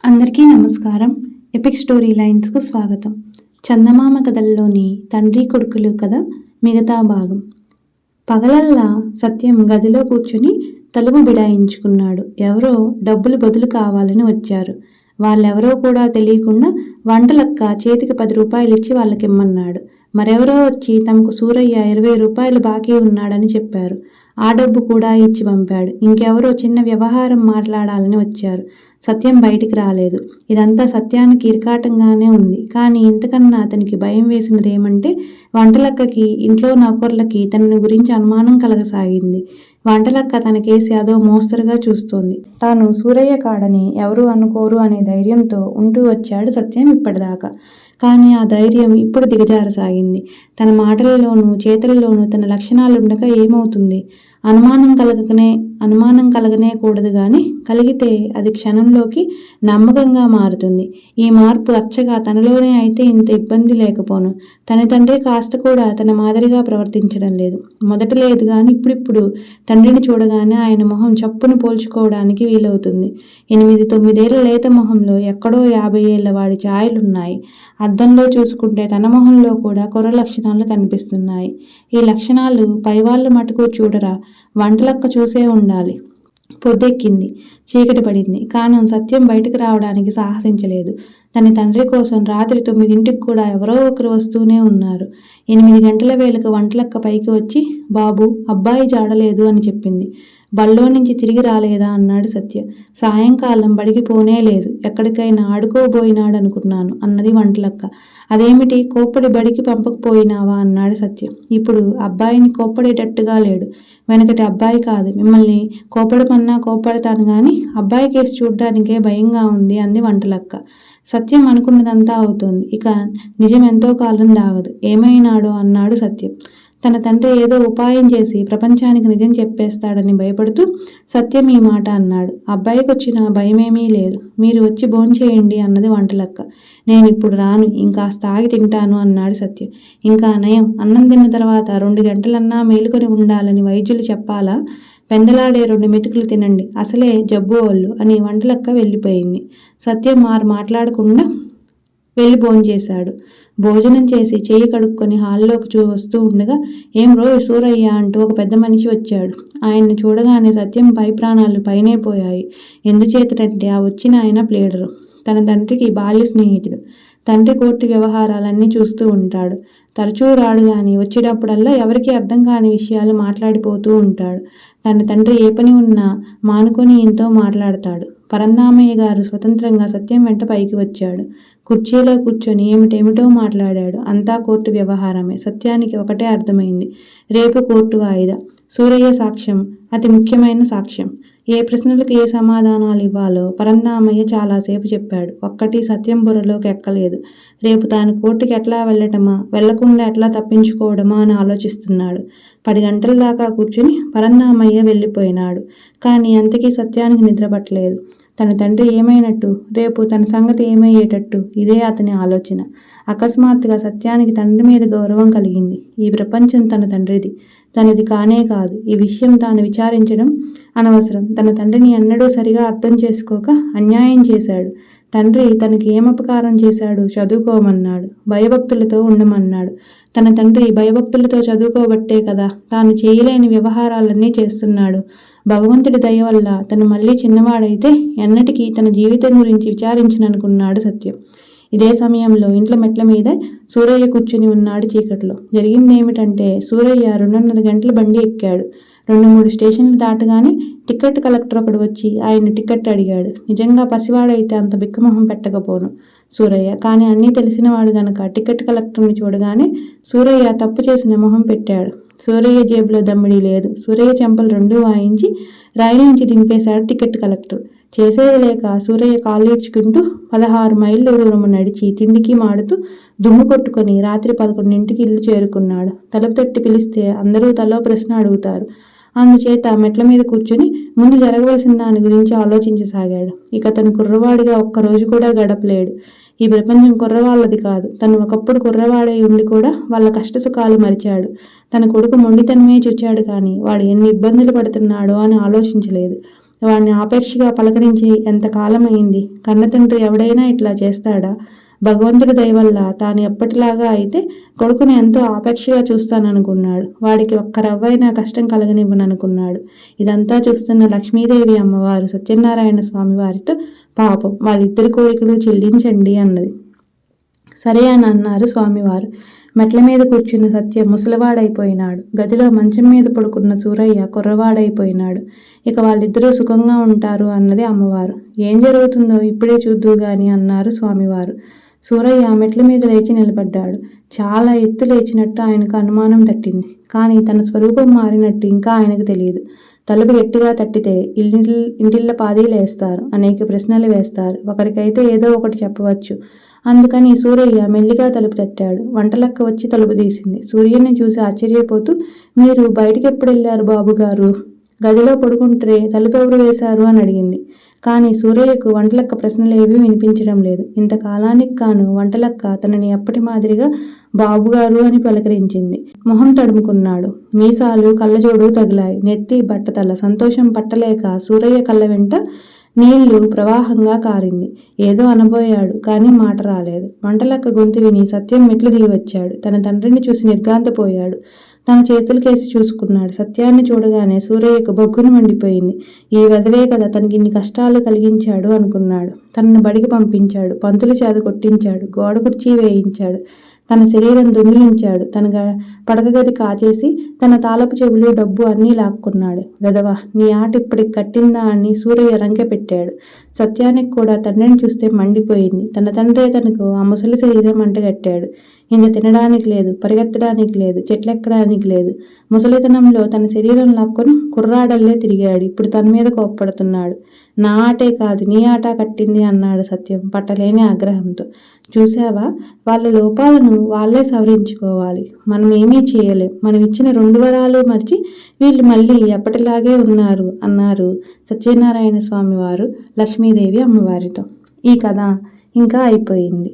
అందరికీ నమస్కారం. Epic story లైన్స్కు స్వాగతం. చందమామ కథల్లోని తండ్రి కొడుకులు కథ మిగతా భాగం. పగలల్లా సత్యం గదిలో కూర్చొని తలుపు బిడాయించుకున్నాడు. ఎవరో డబ్బులు బదులు కావాలని వచ్చారు. వాళ్ళెవరో కూడా తెలియకుండా వంటలక్క చేతికి 10 రూపాయలు ఇచ్చి వాళ్ళకిమ్మన్నాడు. మరెవరో వచ్చి తమకు సూరయ్య 20 రూపాయలు బాకీ ఉన్నాడని చెప్పారు. ఆ డబ్బు కూడా ఇచ్చి పంపాడు. ఇంకెవరో చిన్న వ్యవహారం మాట్లాడాలని వచ్చారు. సత్యం బయటికి రాలేదు. ఇదంతా సత్యానికి ఇరకాటంగానే ఉంది. కానీ ఇంతకన్నా అతనికి భయం వేసినదేమంటే వంటలక్కకి, ఇంట్లో నౌకర్లకి తనని గురించి అనుమానం కలగసాగింది. వంటలక్క తన కేసి అదో మోస్తరుగా చూస్తోంది. తాను సూరయ్య కాడని ఎవరూ అనుకోరు అనే ధైర్యంతో ఉంటూ వచ్చాడు సత్యం ఇప్పటిదాకా. కానీ ఆ ధైర్యం ఇప్పుడు దిగజారసాగింది. తన మాటలలోనూ చేతలలోనూ తన లక్షణాలుండక ఏమవుతుంది? అనుమానం కలగనే కూడదు గాని కలిగితే అది క్షణంలోకి నమ్మకంగా మారుతుంది. ఈ మార్పు అచ్చగా తనలోనే అయితే ఇంత ఇబ్బంది లేకపోను. తన తండ్రి కాస్త కూడా తన మాదిరిగా ప్రవర్తించడం లేదు. మొదట లేదు గాని ఇప్పుడిప్పుడు తండ్రిని చూడగానే ఆయన మొహం చప్పును పోల్చుకోవడానికి వీలవుతుంది. 8-9 ఏళ్ల లేత మొహంలో ఎక్కడో 50 ఏళ్ల వాడి ఛాయలున్నాయి. అద్దంలో చూసుకుంటే తన మొహంలో కూడా కుర్ర లక్షణాలు కనిపిస్తున్నాయి. ఈ లక్షణాలు పైవాళ్ళు మటుకు చూడరా? వంటలక్క చూసే ఉండాలి. పొద్దెక్కింది, చీకటి పడింది. కానీ సత్యం బయటకు రావడానికి సాహసించలేదు. తన తండ్రి కోసం రాత్రి 9ంటికి కూడా ఎవరో ఒకరు వస్తూనే ఉన్నారు. 8 గంటల వేళకు వంటలక్క పైకి వచ్చి, బాబు, అబ్బాయి జాడలేదు అని చెప్పింది. బళ్ళో నుంచి తిరిగి రాలేదా అన్నాడు సత్య. సాయంకాలం బడికి పోనే లేదు, ఎక్కడికైనా ఆడుకోబోయినాడనుకున్నాను అన్నది వంటలక్క. అదేమిటి, కోప్పడి బడికి పంపకపోయినావా అన్నాడు సత్యం. ఇప్పుడు అబ్బాయిని కోప్పడేటట్టుగా లేడు. వెనకటి అబ్బాయి కాదు. మిమ్మల్ని కోప్పడమన్నా కోప్పడతాను గాని అబ్బాయి కేసు చూడ్డానికే భయంగా ఉంది అంది వంటలక్క. సత్యం అనుకున్నదంతా అవుతోంది. ఇక నిజం ఎంతో కాలం దాగదు. ఏమైనాడో అన్నాడు సత్యం. తన తండ్రి ఏదో ఉపాయం చేసి ప్రపంచానికి నిజం చెప్పేస్తాడని భయపడుతూ సత్యం ఈ మాట అన్నాడు. అబ్బాయికి వచ్చిన భయమేమీ లేదు. మీరు వచ్చి భోంచేయండి అన్నది వంటలక్క. నేనిప్పుడు రాను, ఇంకాస్త ఆగి తింటాను అన్నాడు సత్యం. ఇంకా నయం, అన్నం తిన్న తర్వాత 2 గంటలన్నా మేలుకొని ఉండాలని వైద్యులు చెప్పాలా? పెందలాడే 2 మెతుకులు తినండి, అసలే జబ్బు వాళ్ళు అని వంటలక్క వెళ్ళిపోయింది. సత్యం మాట్లాడకుండా వెళ్ళి భోంచేశాడు. భోజనం చేసి చెయ్యి కడుక్కొని హాల్లోకి వస్తూ ఉండగా, ఏం రోయ్ సూరయ్య అంటూ ఒక పెద్ద మనిషి వచ్చాడు. ఆయన్ని చూడగానే సత్యం పై ప్రాణాలు పైనే పోయాయి. ఎందుచేతనంటే ఆ వచ్చిన ఆయన ప్లేడరు. తన తండ్రికి బాల్య స్నేహితుడు. తండ్రి కోర్టు వ్యవహారాలన్నీ చూస్తూ ఉంటాడు. తరచూ రాడు గాని వచ్చినప్పుడల్లా ఎవరికి అర్థం కాని విషయాలు మాట్లాడిపోతూ ఉంటాడు. తన తండ్రి ఏ పని ఉన్నా మానుకొని ఈయనతో మాట్లాడతాడు. పరందామయ్య గారు స్వతంత్రంగా సత్యం వెంట పైకి వచ్చాడు. కుర్చీలో కూర్చొని ఏమిటేమిటో మాట్లాడాడు. అంతా కోర్టు వ్యవహారమే. సత్యానికి ఒకటే అర్థమైంది. రేపు కోర్టు వాయిదా. సూరయ్య సాక్ష్యం అతి ముఖ్యమైన సాక్ష్యం. ఏ ప్రశ్నలకు ఏ సమాధానాలు ఇవ్వాలో పరందామయ్య చాలాసేపు చెప్పాడు. ఒక్కటి సత్యం బుర్రలోకి ఎక్కలేదు. రేపు తాను కోర్టుకి ఎట్లా వెళ్ళటమా, వెళ్లకుండా ఎట్లా తప్పించుకోవడమా అని ఆలోచిస్తున్నాడు. 10 గంటల దాకా కూర్చుని పరందామయ్య వెళ్ళిపోయినాడు. కానీ అంతకీ సత్యానికి నిద్ర పట్టలేదు. తన తండ్రి ఏమైనట్టు, రేపు తన సంగతి ఏమయ్యేటట్టు, ఇదే అతని ఆలోచన. అకస్మాత్తుగా సత్యానికి తండ్రి మీద గౌరవం కలిగింది. ఈ ప్రపంచం తన తండ్రిది, తనది కానే కాదు. ఈ విషయం తాను విచారించడం అనవసరం. తన తండ్రిని ఎన్నడూ సరిగా అర్థం చేసుకోక అన్యాయం చేశాడు. తండ్రి తనకి ఏమపకారం చేశాడు? చదువుకోమన్నాడు, భయభక్తులతో ఉండమన్నాడు. తన తండ్రి భయభక్తులతో చదువుకోబట్టే కదా తాను చేయలేని వ్యవహారాలన్నీ చేస్తున్నాడు. భగవంతుడి దయ వల్ల తను మళ్ళీ చిన్నవాడైతే ఎన్నటికీ తన జీవితం గురించి విచారించననుకున్నాడు సత్యం. ఇదే సమయంలో ఇంట్లో మెట్ల మీద సూరయ్య కూర్చుని ఉన్నాడు చీకట్లో. జరిగిందేమిటంటే సూరయ్య 2:30 గంటల బండి ఎక్కాడు. 2-3 స్టేషన్లు దాటగానే టికెట్ కలెక్టర్ ఒకడు వచ్చి ఆయన టికెట్ అడిగాడు. నిజంగా పసివాడైతే అంత బిక్కమొహం పెట్టకపోను సూరయ్య. కానీ అన్నీ తెలిసినవాడు గనక టికెట్ కలెక్టర్ని చూడగానే సూరయ్య తప్పు చేసిన మొహం పెట్టాడు. సూరయ్య జేబులో దమ్మిడి లేదు. సూరయ్య చెంపలు 2 వాయించి రైలు నుంచి దింపేశాడు టికెట్ కలెక్టర్. చేసేది లేక సూరయ్య కాళ్ళీడ్చుకుంటూ 16 మైళ్ళు దూరము నడిచి తిండికి మాడుతూ దుమ్ము కొట్టుకొని రాత్రి 11ంటికి ఇల్లు చేరుకున్నాడు. తలుపు తట్టి పిలిస్తే అందరూ తలో ప్రశ్న అడుగుతారు. అందుచేత మెట్ల మీద కూర్చుని ముందు జరగవలసిన దాని గురించి ఆలోచించసాగాడు. ఇక తను కుర్రవాడిగా ఒక్కరోజు కూడా గడపలేడు. ఈ ప్రపంచం కుర్రవాళ్ళది కాదు. తను ఒకప్పుడు కుర్రవాడై ఉండి కూడా వాళ్ళ కష్టసుఖాలు మరిచాడు. తన కొడుకు మొండితనమే చూచాడు కానీ వాడు ఎన్ని ఇబ్బందులు పడుతున్నాడో అని ఆలోచించలేదు. వాడిని ఆపేక్షగా పలకరించి ఎంతకాలమైంది. కన్నతండ్రి ఎవడైనా ఇట్లా చేస్తాడా? భగవంతుడి దయ వల్ల తాను ఎప్పటిలాగా అయితే కొడుకుని ఎంతో ఆపేక్షగా చూస్తాననుకున్నాడు. వాడికి ఒక్క రవ్వైనా కష్టం కలగనివ్వననుకున్నాడు. ఇదంతా చూస్తున్న లక్ష్మీదేవి అమ్మవారు సత్యనారాయణ స్వామి వారితో, పాపం వాళ్ళిద్దరి కోరికలు చెల్లించండి అన్నది. సరే అని అన్నారు స్వామివారు. మెట్ల మీద కూర్చున్న సత్యం ముసలివాడైపోయినాడు. గదిలో మంచం మీద పడుకున్న సూరయ్య కుర్రవాడైపోయినాడు. ఇక వాళ్ళిద్దరూ సుఖంగా ఉంటారు అన్నది అమ్మవారు. ఏం జరుగుతుందో ఇప్పుడే చూద్దు గాని అన్నారు స్వామివారు. సూరయ్య మెట్ల మీద లేచి నిలబడ్డాడు. చాలా ఎత్తు లేచినట్టు ఆయనకు అనుమానం తట్టింది. కానీ తన స్వరూపం మారినట్టు ఇంకా ఆయనకు తెలియదు. తలుపు గట్టిగా తట్టితే ఇంటిళ్ళ పాదీలేస్తారు, అనేక ప్రశ్నలు వేస్తారు. ఒకరికైతే ఏదో ఒకటి చెప్పవచ్చు. అందుకని సూరయ్య మెల్లిగా తలుపు తట్టాడు. వంటలక్క వచ్చి తలుపు తీసింది. సూర్యుని చూసి ఆశ్చర్యపోతూ, మీరు బయటికి ఎప్పుడు వెళ్ళారు బాబుగారు? గదిలో పడుకుంటే తలుపు ఎవరు వేశారు అని అడిగింది. కానీ సూరయ్యకు వంటలక్క ప్రశ్నలేవీ వినిపించడం లేదు. ఇంతకాలానికి కాను వంటలక్క తనని ఎప్పటి మాదిరిగా బాబుగారు అని పలకరించింది. మొహం తడుముకున్నాడు. మీసాలు కళ్ళజోడు తగిలాయి. నెత్తి బట్టతల. సంతోషం పట్టలేక సూరయ్య కళ్ళ వెంట నీళ్లు ప్రవాహంగా కారింది. ఏదో అనబోయాడు, కానీ మాట రాలేదు. వంటలక్క గొంతు విని సత్యం మెట్లు దిగి వచ్చాడు. తన తండ్రిని చూసి నిర్ఘాంతపోయాడు. తన చేతులకేసి చూసుకున్నాడు. సత్యాన్ని చూడగానే సూరయ్యకు బొగ్గున మండిపోయింది. ఈ వెధవే కదా తనకి ఇన్ని కష్టాలు కలిగించాడు అనుకున్నాడు. తనను బడికి పంపించాడు. పంతులు చేత కొట్టించాడు. గోడ కుర్చీ వేయించాడు. తన శరీరం దొంగిలించాడు. తన పడక గది కాచేసి తన తాళపు చెవులు, డబ్బు అన్నీ లాక్కున్నాడు. వెధవ, నీ ఆట ఇప్పటికి కట్టిందా అని సూరయ్య రంకె పెట్టాడు. సత్యానికి కూడా తండ్రిని చూస్తే మండిపోయింది. తన తండ్రే తనకు ఆ ముసలి శరీరం అంటగట్టాడు. ఇంత తినడానికి లేదు, పరిగెత్తడానికి లేదు, చెట్లెక్కడానికి లేదు. ముసలితనంలో తన శరీరం లాక్కొని కుర్రాడల్లే తిరిగాడు. ఇప్పుడు తన మీద కోప్పడుతున్నాడు. నా ఆటే కాదు, నీ ఆట కట్టింది అన్నాడు సత్యం పట్టలేని ఆగ్రహంతో. చూశావా, వాళ్ళ లోపాలను వాళ్ళే సవరించుకోవాలి. మనం ఏమీ చేయలేం. మనం ఇచ్చిన 2 వరాలు మర్చి వీళ్ళు మళ్ళీ ఎప్పటిలాగే ఉన్నారు అన్నారు సత్యనారాయణ స్వామి వారు లక్ష్మీదేవి అమ్మవారితో. ఈ కథ ఇంకా అయిపోయింది.